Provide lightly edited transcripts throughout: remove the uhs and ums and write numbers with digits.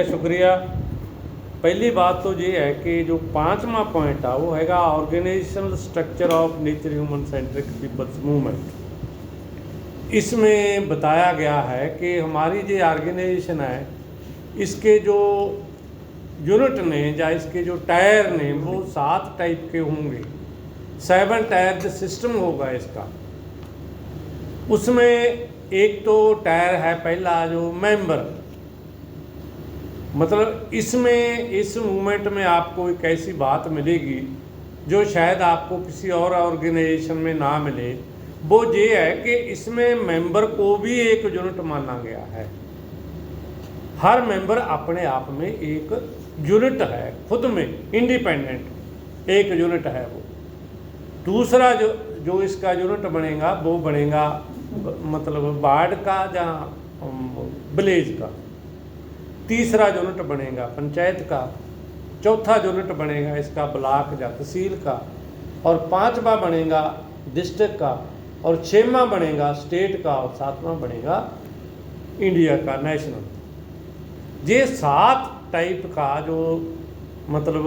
शुक्रिया। पहली बात तो ये है कि जो 5वां पॉइंट है वो हैगा organisational structure of nature human centric people's movement. इसमें बताया गया है कि हमारी जो ऑर्गेनाइजेशन है इसके जो यूनिट ने या इसके जो टायर ने वो 7 टाइप के होंगे। 7 टायर सिस्टम होगा इसका। उसमें एक तो टायर है पहला जो मेंबर, मतलब इसमें इस मूवमेंट में आपको एक ऐसी बात मिलेगी जो शायद आपको किसी और ऑर्गेनाइजेशन में ना मिले। वो ये है कि इसमें मेंबर को भी एक यूनिट माना गया है। हर मेंबर अपने आप में एक यूनिट है, खुद में इंडिपेंडेंट एक यूनिट है वो। दूसरा जो इसका यूनिट बनेगा वो बनेगा मतलब वार्ड का या विलेज का। तीसरा यूनिट बनेगा पंचायत का। चौथा यूनिट बनेगा इसका ब्लॉक या तहसील का। और 5वां बनेगा डिस्ट्रिक्ट का। और 6वां बनेगा स्टेट का। और 7वां बनेगा इंडिया का, नेशनल। ये 7 टाइप का जो मतलब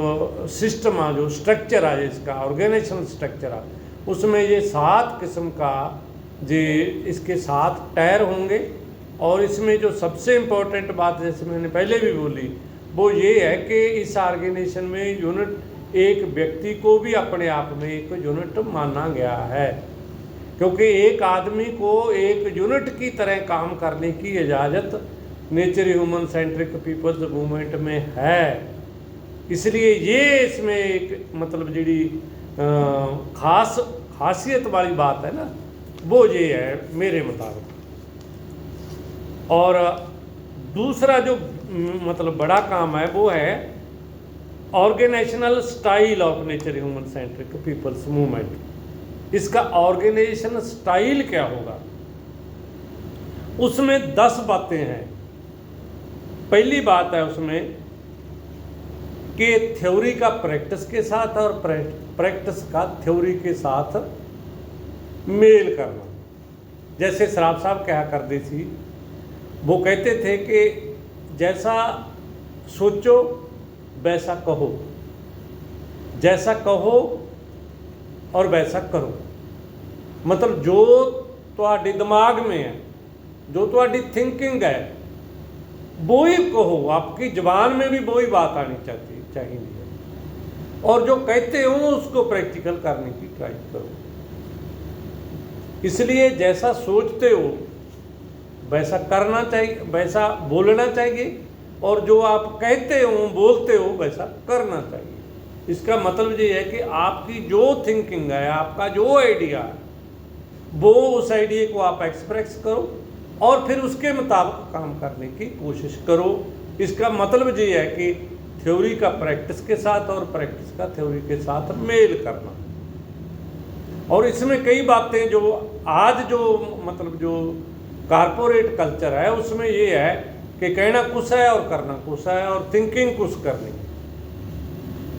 सिस्टम है, जो स्ट्रक्चर है इसका ऑर्गेनाइजेशन स्ट्रक्चर है, उसमें ये 7 किस्म का जे इसके 7 टायर होंगे। और इसमें जो सबसे इम्पोर्टेंट बात जैसे मैंने पहले भी बोली वो ये है कि इस ऑर्गेनाइजेशन में यूनिट एक व्यक्ति को भी अपने आप में एक यूनिट माना गया है, क्योंकि एक आदमी को एक यूनिट की तरह काम करने की इजाज़त nature human centric people's movement में है। इसलिए ये इसमें एक मतलब जी खासियत वाली बात है ना, वो ये है मेरे मुताबिक। और दूसरा जो मतलब बड़ा काम है वो है organisational style of nature human centric people's movement. इसका ऑर्गेनाइजेशन स्टाइल क्या होगा, उसमें 10 बातें हैं। पहली बात है उसमें कि थ्योरी का प्रैक्टिस के साथ और प्रैक्टिस का थ्योरी के साथ मेल करना। जैसे सराफ साहब कहा करते थी, वो कहते थे कि जैसा सोचो वैसा कहो, जैसा कहो और वैसा करो। मतलब जो तुम्हारे दिमाग में है, जो तुम्हारी थिंकिंग है वो ही कहो। आपकी जुबान में भी वही बात आनी चाहिए। और जो कहते हो उसको प्रैक्टिकल करने की ट्राई करो। इसलिए जैसा सोचते हो वैसा करना चाहिए, वैसा बोलना चाहिए। और जो आप कहते हो बोलते हो वैसा करना चाहिए। इसका मतलब ये है कि आपकी जो थिंकिंग है, आपका जो आइडिया है, वो उस आइडिया को आप एक्सप्रेस करो और फिर उसके मुताबिक काम करने की कोशिश करो। इसका मतलब ये है कि थ्योरी का प्रैक्टिस के साथ और प्रैक्टिस का थ्योरी के साथ मेल करना। और इसमें कई बातें जो आज जो मतलब जो कारपोरेट कल्चर है उसमें ये है कि कहना कुछ है और करना कुछ है और थिंकिंग कुछ करनी।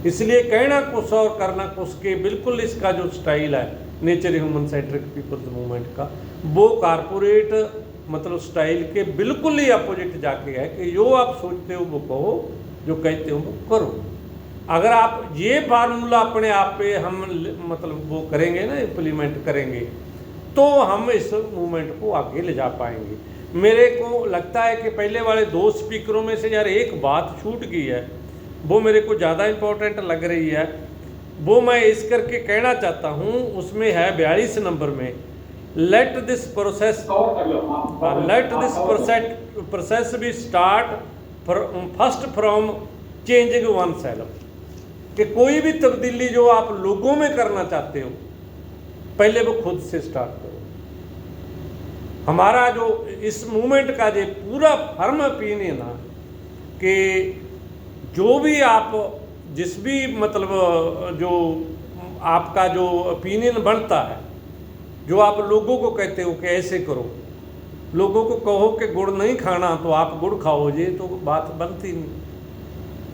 इसलिए कहना कुछ और करना कुछ के बिल्कुल इसका जो स्टाइल है nature human centric people's movement का, वो कारपोरेट मतलब स्टाइल के बिल्कुल ही अपोजिट जाके है कि जो आप सोचते हो वो कहो, जो कहते हो वो करो। अगर आप ये फार्मूला अपने आप पे हम मतलब वो करेंगे ना, इम्प्लीमेंट करेंगे, तो हम इस मूवमेंट को आगे ले जा पाएंगे। मेरे को लगता है कि पहले वाले 2 स्पीकरों में से यार एक बात छूट गई है, वो मेरे को ज़्यादा इम्पोर्टेंट लग रही है। वो मैं इस करके कहना चाहता हूँ। उसमें है 42 नंबर में, let this process be start first from changing oneself. कि कोई भी तब्दीली जो आप लोगों में करना चाहते हो पहले वो खुद से स्टार्ट करो। हमारा जो इस मूवमेंट का जो पूरा फर्म ओपिनियन है कि जो भी आप जिस भी मतलब जो आपका जो ओपिनियन बनता है, जो आप लोगों को कहते हो कि ऐसे करो, लोगों को कहो कि गुड़ नहीं खाना तो आप गुड़ खाओ, ये तो बात बनती नहीं।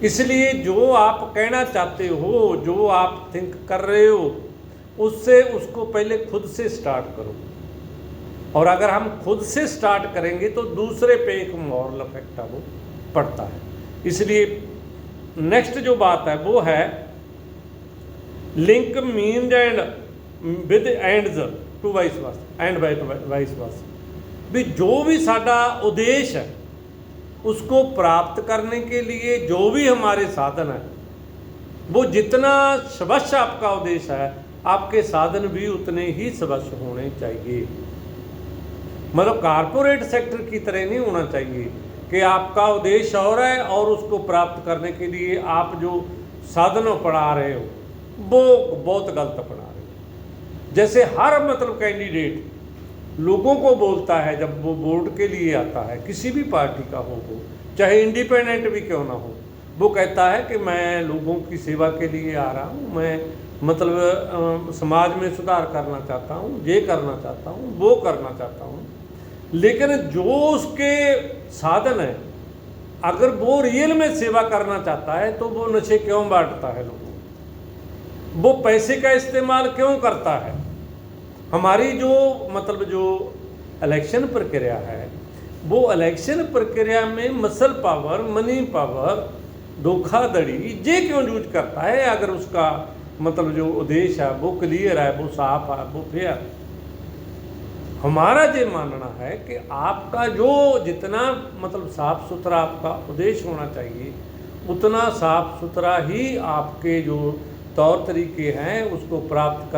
इसलिए जो आप कहना चाहते हो, जो आप थिंक कर रहे हो, उससे उसको पहले खुद से स्टार्ट करो। और अगर हम खुद से स्टार्ट करेंगे तो दूसरे पे एक मॉरल इफेक्ट है वो पड़ता है। इसलिए नेक्स्ट जो बात है वो है link mean and with ends to vice versa and vice versa. भी जो भी साडा उद्देश्य है उसको प्राप्त करने के लिए जो भी हमारे साधन है वो जितना स्वच्छ आपका उद्देश्य है आपके साधन भी उतने ही स्वच्छ होने चाहिए। मतलब कारपोरेट सेक्टर की तरह नहीं होना चाहिए कि आपका उद्देश्य और है और उसको प्राप्त करने के लिए आप जो साधन अपना रहे हो वो बहुत गलत अपना रहे हो। जैसे हर मतलब कैंडिडेट लोगों को बोलता है जब वो वोट के लिए आता है, किसी भी पार्टी का हो वो, चाहे इंडिपेंडेंट भी क्यों ना हो, वो कहता है कि मैं लोगों की सेवा के लिए आ रहा हूँ, मैं मतलब समाज में सुधार करना चाहता हूँ, ये करना चाहता हूँ, वो करना चाहता हूँ। लेकिन जो उसके साधन है अगर वो रियल में सेवा करना चाहता है तो वो नशे क्यों बांटता है लोगों को, वो पैसे का इस्तेमाल क्यों करता है। हमारी जो मतलब जो इलेक्शन प्रक्रिया है वो इलेक्शन प्रक्रिया में मसल पावर, मनी पावर, धोखाधड़ी ये क्यों यूज करता है अगर उसका मतलब जो उद्देश्य है वो क्लियर है, वो साफ है, वो फेयर। हमारा ये मानना है कि आपका जो जितना मतलब साफ सुथरा आपका उद्देश्य होना चाहिए उतना साफ सुथरा ही आपके जो तौर तरीके हैं उसको प्राप्त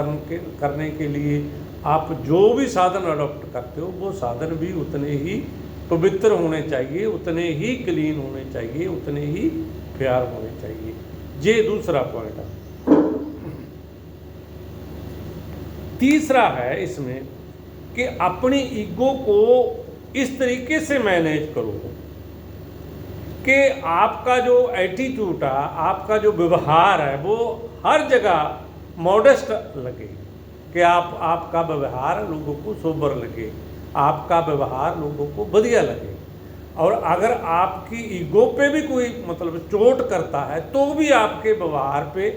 करने के लिए आप जो भी साधन अडॉप्ट करते हो वो साधन भी उतने ही पवित्र होने चाहिए, उतने ही क्लीन होने चाहिए, उतने ही प्यार होने चाहिए। ये दूसरा पॉइंट है। तीसरा है इसमें कि अपनी ईगो को इस तरीके से मैनेज करो कि आपका जो एटीट्यूड है, आपका जो व्यवहार है वो हर जगह मॉडेस्ट लगे, कि आपका व्यवहार लोगों को सोबर लगे, आपका व्यवहार लोगों को बढ़िया लगे। और अगर आपकी ईगो पे भी कोई मतलब चोट करता है तो भी आपके व्यवहार पे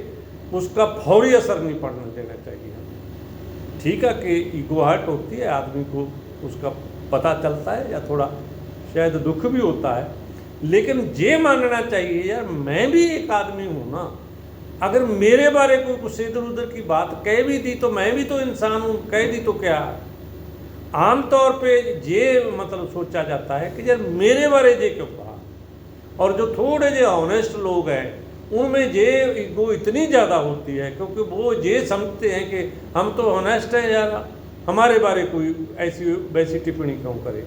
उसका फौरी असर नहीं पड़ने देना चाहिए। ठीक है कि ईगो हर्ट होती है, आदमी को उसका पता चलता है या थोड़ा शायद दुख भी होता है, लेकिन ये मानना चाहिए यार मैं भी एक आदमी हूँ ना। अगर मेरे बारे को कुछ इधर उधर की बात कह भी दी तो मैं भी तो इंसान हूँ, कह दी तो क्या। आमतौर पे ये मतलब सोचा जाता है कि यार मेरे बारे ये क्यों कहा। और जो थोड़े जो ऑनेस्ट लोग हैं उनमें ये ईगो इतनी ज़्यादा होती है क्योंकि वो ये समझते हैं कि हम तो ऑनेस्ट हैं यार, हमारे बारे कोई ऐसी वैसी टिप्पणी क्यों करे।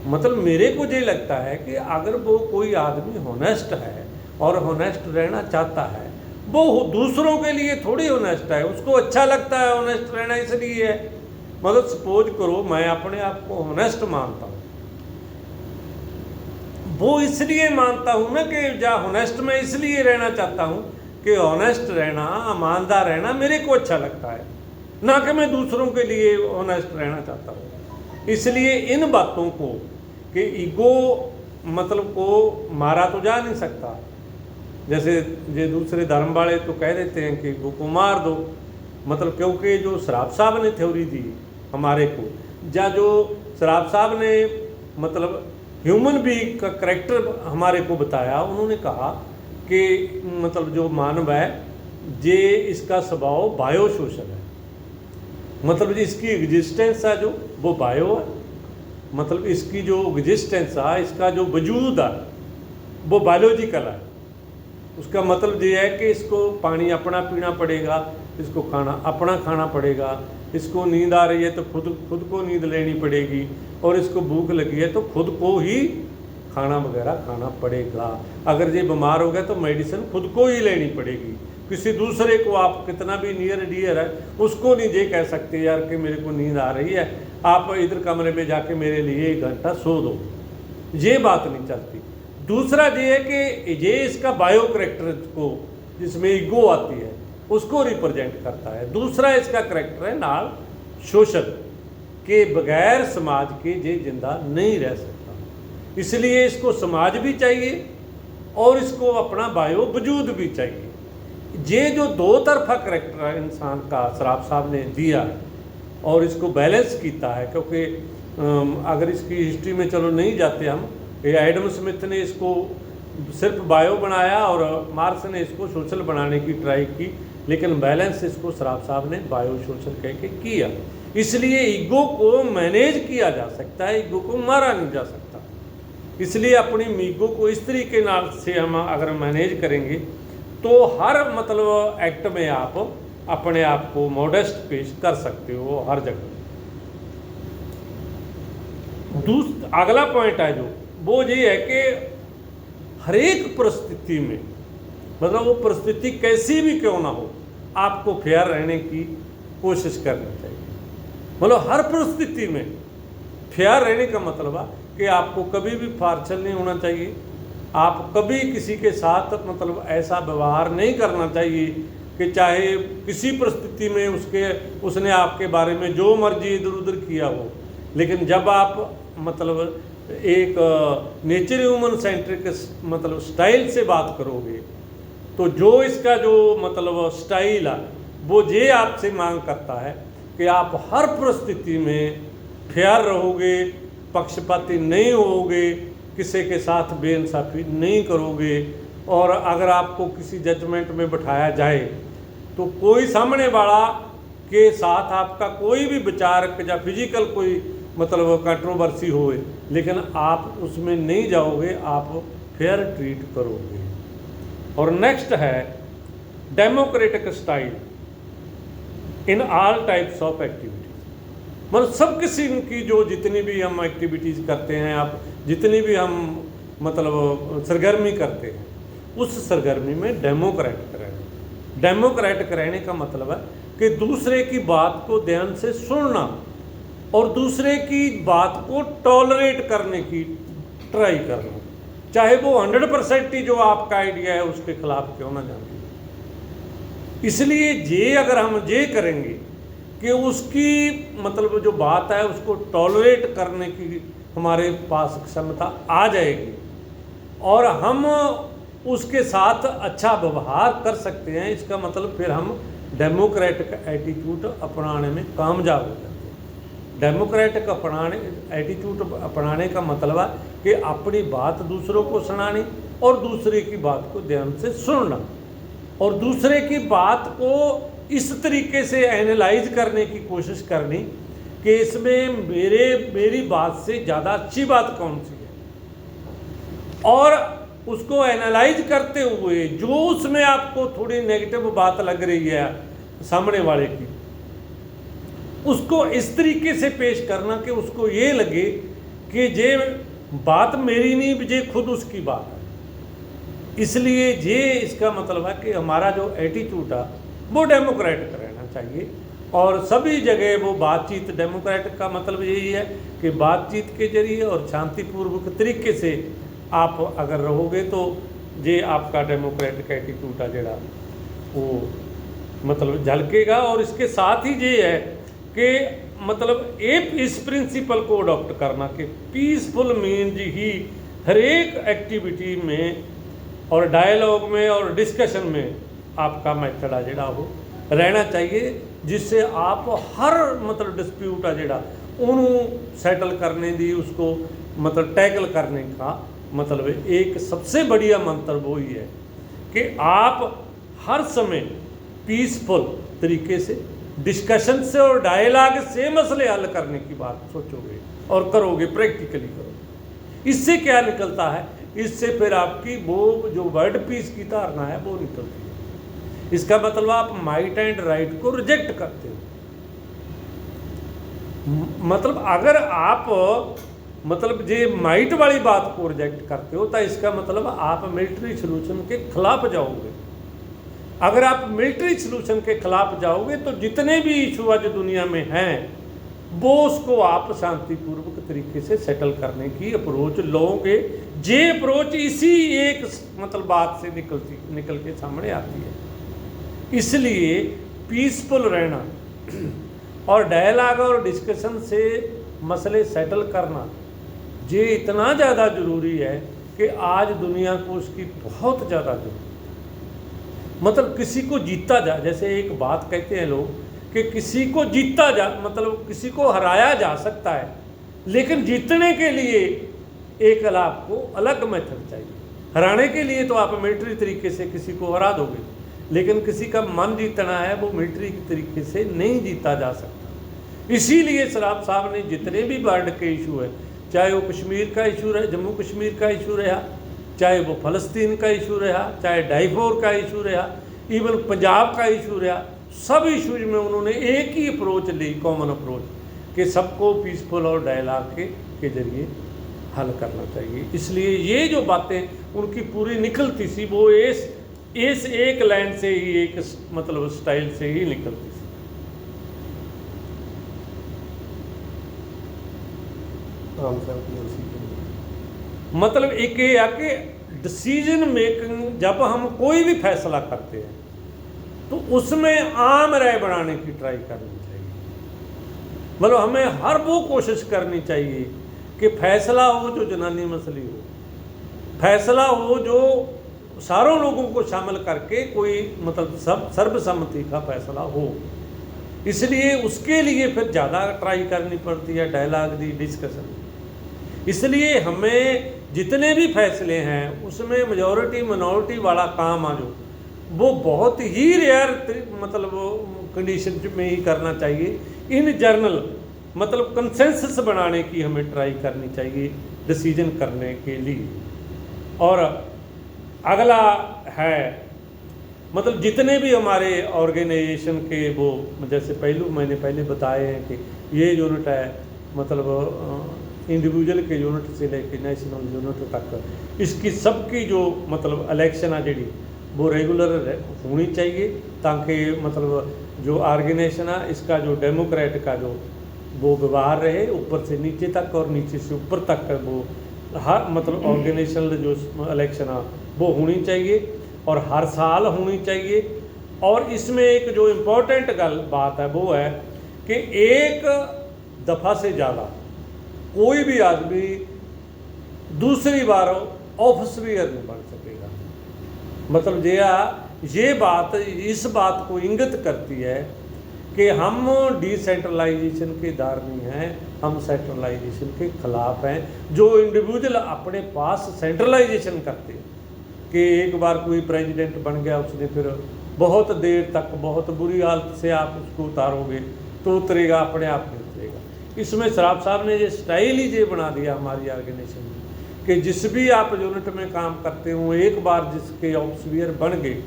मतलब मेरे को ये लगता है कि अगर वो कोई आदमी हॉनेस्ट है और हॉनेस्ट रहना चाहता है, वो दूसरों के लिए थोड़ी हॉनेस्ट है, उसको अच्छा लगता है हॉनेस्ट रहना इसलिए है। मतलब सपोज करो मैं अपने आप को हॉनेस्ट मानता हूँ, वो इसलिए मानता हूँ ना कि जहाँ हॉनेस्ट मैं इसलिए रहना चाहता हूँ कि हॉनेस्ट रहना, ईमानदार रहना मेरे को अच्छा लगता है, ना कि मैं दूसरों के लिए हॉनेस्ट रहना चाहता हूँ। इसलिए इन बातों को कि ईगो मतलब को मारा तो जा नहीं सकता। जैसे ये दूसरे धर्म वाले तो कह देते हैं कि ईगो को मार दो, मतलब क्योंकि जो श्राप साहब ने थ्योरी दी हमारे को, या जो श्राप साहब ने मतलब ह्यूमन बीइंग का करैक्टर हमारे को बताया, उन्होंने कहा कि मतलब जो मानव है ये इसका स्वभाव बायो सोशल है, मतलब इसकी एग्जिस्टेंस है जो वो बायो है, मतलब इसकी जो एग्जिस्टेंस है, इसका जो वजूद है वो बायोलॉजिकल है। उसका मतलब ये है कि इसको पानी अपना पीना पड़ेगा, इसको खाना अपना खाना पड़ेगा, इसको नींद आ रही है तो खुद को नींद लेनी पड़ेगी, और इसको भूख लगी है तो खुद को ही खाना वगैरह खाना पड़ेगा। अगर ये बीमार हो गया तो मेडिसिन खुद को ही लेनी पड़ेगी, किसी दूसरे को आप कितना भी नियर डियर है उसको नहीं ये कह सकते यार कि मेरे को नींद आ रही है, आप इधर कमरे में जाके मेरे लिए 1 घंटा सो दो, ये बात नहीं चलती। दूसरा ये है कि ये इसका बायो करैक्टर को जिसमें ईगो आती है उसको रिप्रेजेंट करता है। दूसरा इसका करैक्टर है नाल सोशल, के बगैर समाज के ये जिंदा नहीं रह सकता, इसलिए इसको समाज भी चाहिए और इसको अपना बायो वजूद भी चाहिए। ये जो दो तरफा करैक्टर है इंसान का श्राप साहब ने दिया है और इसको बैलेंस किया है, क्योंकि अगर इसकी हिस्ट्री में चलो नहीं जाते हम, ये एडम स्मिथ ने इसको सिर्फ बायो बनाया और मार्क्स ने इसको सोशल बनाने की ट्राई की, लेकिन बैलेंस इसको सराफ साहब ने बायो सोशल कह के किया। इसलिए ईगो को मैनेज किया जा सकता है, ईगो को मारा नहीं जा सकता। इसलिए अपनी ईगो को इस तरीके से हम अगर मैनेज करेंगे तो हर मतलब एक्ट में आप अपने आप को मॉडेस्ट पेश कर सकते हो हर जगह। अगला पॉइंट है जो वो ये है कि हर एक परिस्थिति में, मतलब वो परिस्थिति कैसी भी क्यों ना हो, आपको फेयर रहने की कोशिश करनी चाहिए। मतलब हर परिस्थिति में फेयर रहने का मतलब है कि आपको कभी भी पार्शल नहीं होना चाहिए, आप कभी किसी के साथ मतलब ऐसा व्यवहार नहीं करना चाहिए कि चाहे किसी परिस्थिति में उसने आपके बारे में जो मर्जी इधर उधर किया हो, लेकिन जब आप मतलब एक नेचर ह्यूमन सेंट्रिक मतलब स्टाइल से बात करोगे तो जो इसका जो मतलब स्टाइल है वो ये आपसे मांग करता है कि आप हर परिस्थिति में फेयर रहोगे, पक्षपाती नहीं होगे, किसी के साथ बेइंसाफी नहीं करोगे, और अगर आपको किसी जजमेंट में बिठाया जाए तो कोई सामने वाला के साथ आपका कोई भी विचार या फिजिकल कोई मतलब कंट्रोवर्सी हो, लेकिन आप उसमें नहीं जाओगे, आप फेयर ट्रीट करोगे। और नेक्स्ट है democratic style in all types of activities. मतलब सब किस्म की जो जितनी भी हम एक्टिविटीज़ करते हैं, आप जितनी भी हम मतलब सरगर्मी करते हैं, उस सरगर्मी में डेमोक्रेटिक रहना। डेमोक्रेटिक रहने का मतलब है कि दूसरे की बात को ध्यान से सुनना और दूसरे की बात को टॉलरेट करने की ट्राई करना, चाहे वो 100% ही जो आपका आइडिया है उसके खिलाफ क्यों ना जाए। इसलिए ये अगर हम ये करेंगे कि उसकी मतलब जो बात है उसको टॉलरेट करने की हमारे पास क्षमता आ जाएगी और हम उसके साथ अच्छा व्यवहार कर सकते हैं, इसका मतलब फिर हम डेमोक्रेटिक एटीट्यूड अपनाने में कामयाब हो जाते हैं। डेमोक्रेटिक एटीट्यूड अपनाने का मतलब है कि अपनी बात दूसरों को सुनानी और दूसरे की बात को ध्यान से सुनना और दूसरे की बात को इस तरीके से एनालाइज करने की कोशिश करनी कि इसमें मेरी बात से ज़्यादा अच्छी बात कौन सी है, और उसको एनालाइज करते हुए जो उसमें आपको थोड़ी नेगेटिव बात लग रही है सामने वाले की, उसको इस तरीके से पेश करना कि उसको ये लगे कि ये बात मेरी नहीं, ये खुद उसकी बात है। इसलिए ये इसका मतलब है कि हमारा जो एटीट्यूड है वो डेमोक्रेटिक रहना चाहिए और सभी जगह वो बातचीत, डेमोक्रेटिक का मतलब यही है कि बातचीत के जरिए और शांतिपूर्वक तरीके से आप अगर रहोगे तो ये आपका डेमोक्रेटिक एटीट्यूड है जरा वो मतलब झलकेगा। और इसके साथ ही ये है कि मतलब इस प्रिंसिपल को अडॉप्ट करना कि पीसफुल मीन्स ही हर एक एक्टिविटी में और डायलॉग में और डिस्कशन में आपका मेथड आ जड़ा हो रहना चाहिए, जिससे आप हर मतलब डिस्प्यूट आ जड़ा उन्होंने सेटल करने दी, उसको मतलब टैकल करने का मतलब एक सबसे बढ़िया मंत्र वो ही है कि आप हर समय पीसफुल तरीके से डिस्कशन से और डायलॉग से मसले हल करने की बात सोचोगे और करोगे, प्रैक्टिकली करोगे। इससे क्या निकलता है, इससे फिर आपकी वो जो वर्ड पीस की धारणा है वो निकलती है। इसका मतलब आप माइट एंड राइट को रिजेक्ट करते हो। मतलब अगर आप मतलब ये माइट वाली बात को रिजेक्ट करते हो तो इसका मतलब आप मिलिट्री सॉल्यूशन के खिलाफ जाओगे। अगर आप मिलिट्री सॉल्यूशन के खिलाफ जाओगे तो जितने भी इशू आज दुनिया में हैं वो उसको आप शांतिपूर्वक तरीके से सेटल करने की अप्रोच लोगे। ये अप्रोच इसी एक मतलब बात से निकल के सामने आती है। इसलिए पीसफुल रहना और डायलॉग और डिस्कशन से मसले सेटल करना ये इतना ज़्यादा ज़रूरी है कि आज दुनिया को उसकी बहुत ज़्यादा ज़रूरत है। मतलब किसी को जीता जाए, जैसे एक बात कहते हैं लोग कि किसी को जीता जा मतलब किसी को हराया जा सकता है, लेकिन जीतने के लिए एक आपको अलग मेथड चाहिए। हराने के लिए तो आप मिलिट्री तरीके से किसी को हरा दोगे, लेकिन किसी का मन जीतना है वो मिलिट्री के तरीके से नहीं जीता जा सकता। इसीलिए सराफ साहब ने जितने भी बर्ड के इशू है, चाहे वो कश्मीर का इशू रहा, जम्मू कश्मीर का इशू रहा, चाहे वो फ़लस्तीन का इशू रहा, चाहे डाइफोर का इशू रहा, इवन पंजाब का इशू रहा, सब इशूज में उन्होंने एक ही अप्रोच ली, कॉमन अप्रोच, कि सबको पीसफुल और डायलॉग के जरिए हल करना चाहिए। इसलिए ये जो बातें उनकी पूरी निकलती सी वो इस एक लाइन से ही, एक मतलब स्टाइल से ही निकलती सी। मतलब एक ये है कि डिसीजन मेकिंग, जब हम कोई भी फैसला करते हैं तो उसमें आम राय बनाने की ट्राई करनी चाहिए। मतलब हमें हर वो कोशिश करनी चाहिए कि फैसला हो जो जनानी मसली हो, फैसला हो जो सारों लोगों को शामिल करके कोई मतलब सब सर्वसम्मति का फैसला हो। इसलिए उसके लिए फिर ज़्यादा ट्राई करनी पड़ती है, डायलॉग दी, डिस्कशन। इसलिए हमें जितने भी फैसले हैं उसमें मेजॉरिटी मिनॉरिटी वाला काम आ जो वो बहुत ही रेयर मतलब कंडीशन में ही करना चाहिए। इन जर्नल मतलब कंसेंसस बनाने की हमें ट्राई करनी चाहिए डिसीजन करने के लिए। और अगला है मतलब जितने भी हमारे ऑर्गेनाइजेशन के वो जैसे पहलू मैंने पहले बताए हैं कि ये यूनिट है मतलब इंडिविजुअल के यूनिट से लेकर नेशनल यूनिट तक, इसकी सबकी जो मतलब इलेक्शन है जी वो रेगुलर होनी चाहिए, ताकि मतलब जो ऑर्गेनाइजेशन है इसका जो डेमोक्रेट का जो वो व्यवहार रहे ऊपर से नीचे तक और नीचे से ऊपर तक, वो हर मतलब ऑर्गेनाइजेशनल जो इलेक्शन है वो होनी चाहिए और हर साल होनी चाहिए। और इसमें एक जो इम्पोर्टेंट बात है वो है कि एक दफ़ा से ज़्यादा कोई भी आदमी दूसरी बार ऑफिसर नहीं बन सकेगा। मतलब ये बात इस बात को इंगित करती है कि हम डिसेंट्रलाइजेशन के दारनी हैं, हम सेंट्रलाइजेशन के खिलाफ हैं। जो इंडिविजुअल अपने पास सेंट्रलाइजेशन करते हैं कि एक बार कोई प्रेसिडेंट बन गया, उसने फिर बहुत देर तक बहुत बुरी हालत से आप उसको उतारोगे तो उतरेगा, अपने आप नहीं उतरेगा। इसमें सराफ साहब ने ये स्टाइल ही ये बना दिया हमारी ऑर्गेनाइजेशन में कि जिस भी आप यूनिट में काम करते हो, एक बार जिसके ऑफिसर बन गए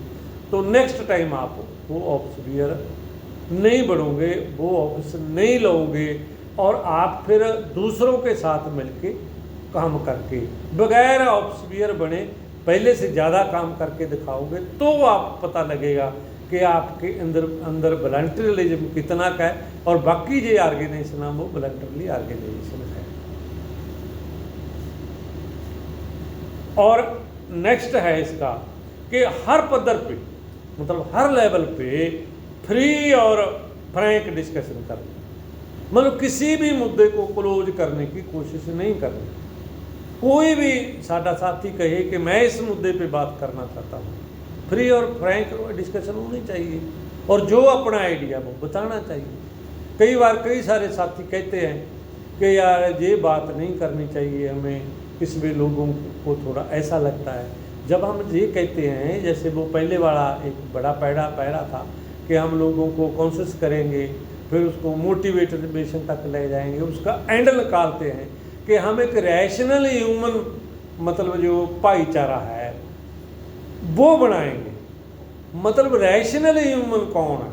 तो नेक्स्ट टाइम आप वो ऑफिसर नहीं बनोगे, वो ऑफिस नहीं लोगे और आप फिर दूसरों के साथ मिलके काम करके बगैर ऑफिसर बने पहले से ज़्यादा काम करके दिखाओगे तो आप पता लगेगा कि आपके अंदर वॉलंटरिज्म कितना का है। और बाकी जो ऑर्गेनाइजेशन है वो वॉलंटरली ऑर्गेनाइजेशन है। और नेक्स्ट है इसका कि हर पद्धर पे मतलब हर लेवल पे फ्री और फ्रैंक डिस्कशन करना, मतलब किसी भी मुद्दे को क्लोज करने की कोशिश नहीं करनी। कोई भी साडा साथी कहे कि मैं इस मुद्दे पे बात करना चाहता हूँ, फ्री और फ्रैंक डिस्कशन होनी चाहिए और जो अपना आइडिया वो बताना चाहिए। कई बार कई सारे साथी कहते हैं कि यार ये बात नहीं करनी चाहिए हमें, इसमें लोगों को थोड़ा ऐसा लगता है। जब हम ये कहते हैं, जैसे वो पहले वाला एक बड़ा पैरा था कि हम लोगों को कॉन्शियस करेंगे, फिर उसको मोटिवेशन तक ले जाएंगे, उसका एंड निकालते हैं कि हम एक रैशनल ह्यूमन मतलब जो भाईचारा है वो बनाएंगे। मतलब रैशनल ह्यूमन कौन है,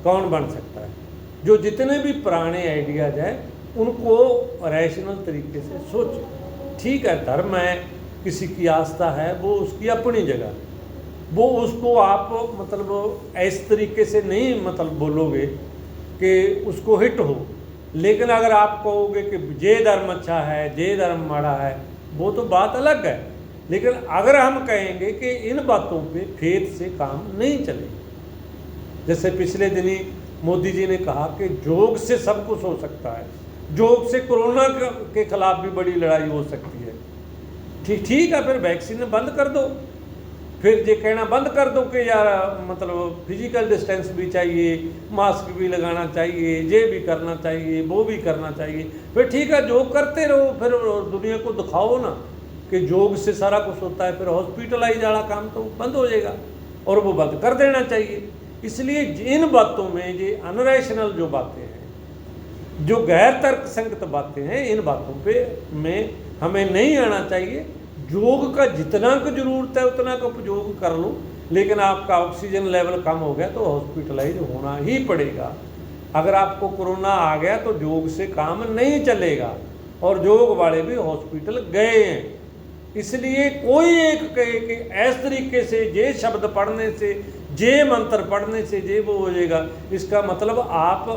कौन बन सकता है? जो जितने भी पुराने आइडियाज हैं उनको रैशनल तरीके से सोचे। ठीक है, धर्म है, किसी की आस्था है, वो उसकी अपनी जगह, वो उसको आप मतलब इस तरीके से नहीं मतलब बोलोगे कि उसको हिट हो। लेकिन अगर आप कहोगे कि ये धर्म अच्छा है, ये धर्म माड़ा है, वो तो बात अलग है। लेकिन अगर हम कहेंगे कि इन बातों पे फेथ से काम नहीं चलेगा, जैसे पिछले दिनी मोदी जी ने कहा कि योग से सब कुछ हो सकता है, योग से कोरोना के खिलाफ भी बड़ी लड़ाई हो सकती है। ठीक है, फिर वैक्सीन बंद कर दो, फिर ये कहना बंद कर दो कि यार मतलब फिजिकल डिस्टेंस भी चाहिए, मास्क भी लगाना चाहिए, ये भी करना चाहिए, वो भी करना चाहिए, फिर ठीक है योग करते रहो, फिर दुनिया को दिखाओ ना कि योग से सारा कुछ होता है। फिर हॉस्पिटलाइज वाला काम तो बंद हो जाएगा और वो बंद कर देना चाहिए। इसलिए इन बातों में ये अनरैशनल जो बातें हैं, जो गैर तर्क संगत बातें हैं, इन बातों पे में हमें नहीं आना चाहिए। योग का जितना को जरूरत है उतना का उपयोग कर लो, लेकिन आपका ऑक्सीजन लेवल कम हो गया तो हॉस्पिटलाइज होना ही पड़ेगा। अगर आपको कोरोना आ गया तो योग से काम नहीं चलेगा, और योग वाले भी हॉस्पिटल गए हैं। इसलिए कोई एक कहे कि इस तरीके से ये शब्द पढ़ने से, ये मंत्र पढ़ने से ये वो हो जाएगा, इसका मतलब आप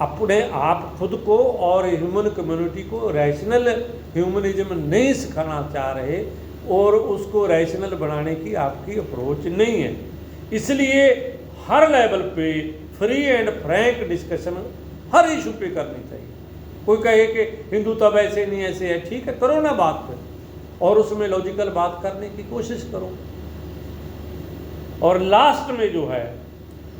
अपने आप खुद को और ह्यूमन कम्युनिटी को रैशनल ह्यूमनिज्म नहीं सिखाना चाह रहे, और उसको रैशनल बनाने की आपकी अप्रोच नहीं है। इसलिए हर लेवल पे free and Frank discussion her issue पे करनी चाहिए। कोई कहे कि हिंदुत्व ऐसे नहीं ऐसे है, ठीक है करो ना बात पे, और उसमें लॉजिकल बात करने की कोशिश करो। और लास्ट में जो है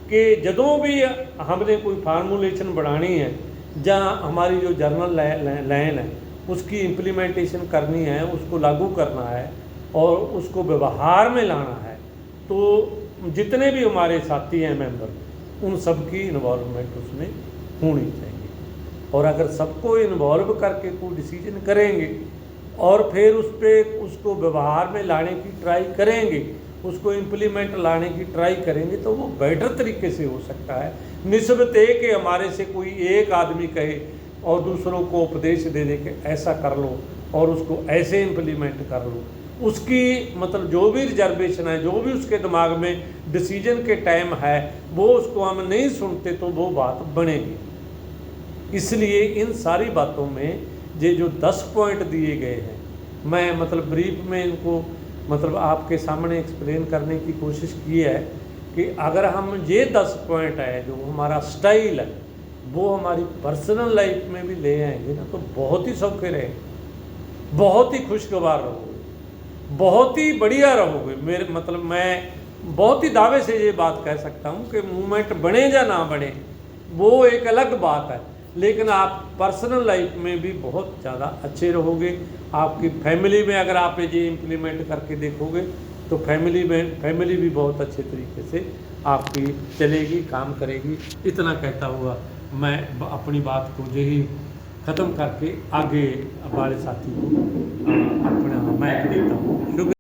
कि जदों भी हमने कोई फार्मूलेशन बनानी है, जहाँ हमारी जो जर्नल लाइन है उसकी इम्प्लीमेंटेशन करनी है, उसको लागू करना है और उसको व्यवहार में लाना है, तो जितने भी हमारे साथी हैं मेंबर, उन सबकी इन्वॉल्वमेंट उसमें होनी चाहिए। और अगर सबको इन्वॉल्व करके कोई डिसीजन करेंगे और फिर उसको व्यवहार में लाने की ट्राई करेंगे, उसको इम्प्लीमेंट लाने की ट्राई करेंगे, तो वो बेटर तरीके से हो सकता है। निस्बत कि हमारे से कोई एक आदमी कहे और दूसरों को उपदेश दे दे कि ऐसा कर लो और उसको ऐसे इम्प्लीमेंट कर लो, उसकी मतलब जो भी रिजर्वेशन है, जो भी उसके दिमाग में डिसीजन के टाइम है, वो उसको हम नहीं सुनते तो वो बात बनेगी। इसलिए इन सारी बातों में ये जो 10 पॉइंट दिए गए हैं, मैं मतलब ब्रीफ में इनको मतलब आपके सामने एक्सप्लेन करने की कोशिश की है कि अगर हम ये 10 पॉइंट है जो हमारा स्टाइल है, वो हमारी पर्सनल लाइफ में भी ले आएंगे ना, तो बहुत ही सौखे रहेंगे, बहुत ही खुशगवार रहोगे, बहुत ही बढ़िया रहोगे। मेरे मतलब मैं बहुत ही दावे से ये बात कह सकता हूँ कि मूवमेंट बने या ना बने वो एक अलग बात है, लेकिन आप पर्सनल लाइफ में भी बहुत ज़्यादा अच्छे रहोगे। आपकी फैमिली में अगर आप ये इम्प्लीमेंट करके देखोगे तो फैमिली भी बहुत अच्छे तरीके से आपकी चलेगी, काम करेगी। इतना कहता हुआ मैं अपनी बात को यही ख़त्म करके आगे वाले साथी को अपना माइक देता हूँ। शुक्रिया।